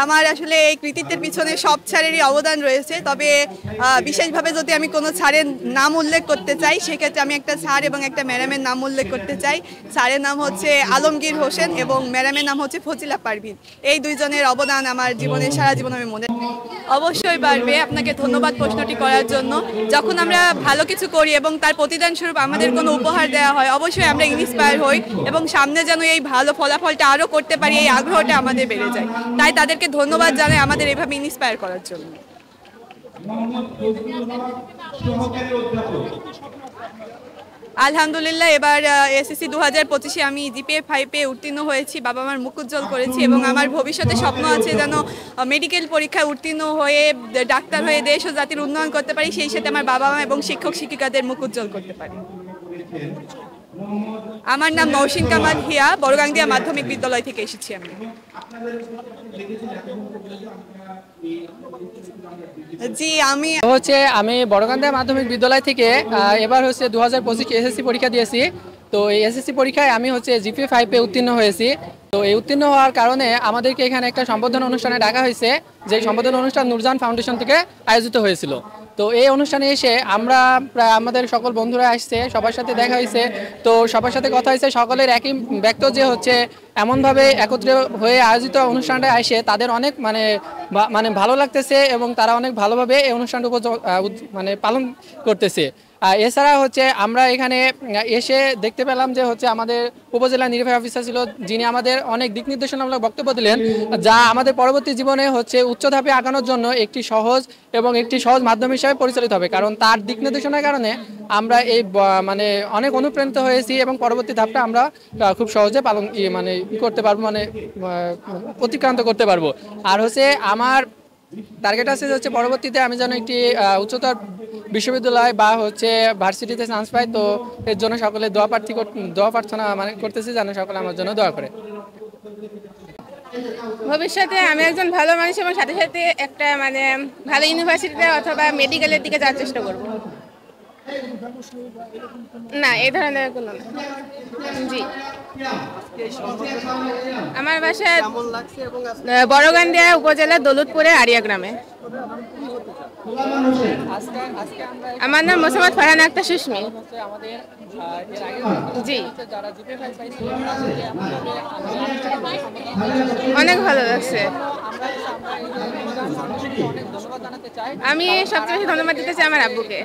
আমার আসলে এই কৃতিত্বের পিছনে সব স্যারেরই অবদান রয়েছে, তবে বিশেষভাবে যদি আমি কোনো স্যারের নাম উল্লেখ করতে চাই সেক্ষেত্রে আমি একটা স্যার এবং একটা ম্যাডামের নাম উল্লেখ করতে চাই। স্যারের নাম হচ্ছে আলমগীর হোসেন এবং ম্যাডামের নাম হচ্ছে ফজিলা পারভিন। এই দুইজনের অবদান আমার জীবনে সারা জীবন আমি মনে অবশ্যই বাড়বে। আপনাকে ধন্যবাদ প্রশ্নটি করার জন্য। যখন আমরা ভালো কিছু করি এবং তার প্রতিদান স্বরূপ আমাদের কোনো উপহার দেওয়া হয়, অবশ্যই আমরা ইন্সপায়ার হই এবং সামনে যেন এই ভালো ফলাফলটা আরও করতে পারি এই আগ্রহটা আমাদের বেড়ে যায়। তাই তাদেরকে ধন্যবাদ জানাই আমাদের এভাবে ইন্সপায়ার করার জন্য। আলহামদুলিল্লাহ, এবার এসএসসি 2025-এ আমি জিপিএ 5-এ উত্তীর্ণ হয়েছি। বাবা মার মুখ উজ্জ্বল করেছি এবং আমার ভবিষ্যতে স্বপ্ন আছে যেন মেডিকেল পরীক্ষায় উত্তীর্ণ হয়ে ডাক্তার হয়ে দেশ ও জাতির উন্নয়ন করতে পারি, সেই সাথে আমার বাবা মা এবং শিক্ষক শিক্ষিকাদের মুখ উজ্জ্বল করতে পারি। আমার নাম নওশিন কামাল হিয়া, বড়গাংদিয়া মাধ্যমিক বিদ্যালয় থেকে এসেছি আমি। জি, আমি বড়গাংদিয়া মাধ্যমিক বিদ্যালয় থেকে এবার 2025 এসএসসি পরীক্ষা দিয়েছি। তো এই এসএসসি পরীক্ষায় আমি জিপিএ 5-এ উত্তীর্ণ হয়েছি। তো এই উত্তীর্ণ হওয়ার কারণে আমাদেরকে এখানে একটা সম্বর্ধনা অনুষ্ঠানে ডাকা হয়েছে, যে সম্বর্ধনা অনুষ্ঠান নূরজাহান ফাউন্ডেশন থেকে আয়োজিত হয়েছিল। তো এই অনুষ্ঠানে এসে আমরা প্রায় আমাদের সকল বন্ধুরা আসছে, সবার সাথে দেখা হয়েছে। তো সবার সাথে কথা হয়েছে, সকলের একই ব্যক্ত যে এমনভাবে একত্রে হয়ে আয়োজিত অনুষ্ঠানটা আসে তাদের অনেক মানে ভালো লাগতেছে এবং তারা অনেক ভালোভাবে এই অনুষ্ঠানটা পালন করতেছে। এছাড়া আমরা এখানে এসে দেখতে পেলাম যে আমাদের উপজেলা নির্বাহী অফিসার ছিল, যিনি আমাদের অনেক দিক নির্দেশনামূলক বক্তব্য দিলেন, যা আমাদের পরবর্তী জীবনে উচ্চ ধাপে আগানোর জন্য একটি সহজ মাধ্যম হিসাবে পরিচালিত হবে। কারণ তার দিক নির্দেশনার কারণে আমরা এই অনেক অনুপ্রাণিত হয়েছি এবং পরবর্তী ধাপটা আমরা খুব সহজে করতে পারবো, অতিক্রান্ত করতে পারবো। আর আমার টার্গেট আছে পরবর্তীতে আমি যেন একটি উচ্চতর বিশ্ববিদ্যালয় বা ভার্সিটিতে চান্স পাই। তো এর জন্য সকলে দোয়া প্রার্থনা করতেছি যেন সকলে আমার জন্য দোয়া করে। ভবিষ্যতে আমি একজন ভালো মানুষ এবং সাথে সাথে একটা ভালো ইউনিভার্সিটিতে অথবা মেডিকেলের দিকে যাওয়ার চেষ্টা করব। না, এই ধরনের কোনো না। জি, আমার বাসা বড়গাংদিয়া উপজেলা দৌলতপুরের আরিয়া গ্রামে। আমার নাম মোসাম্মদ ফারহানা আক্তার সুস্মি। জি, অনেক ভালো লাগছে। আমি সবচেয়ে বেশি ধন্যবাদ দিতে চাই আমার আব্বুকে।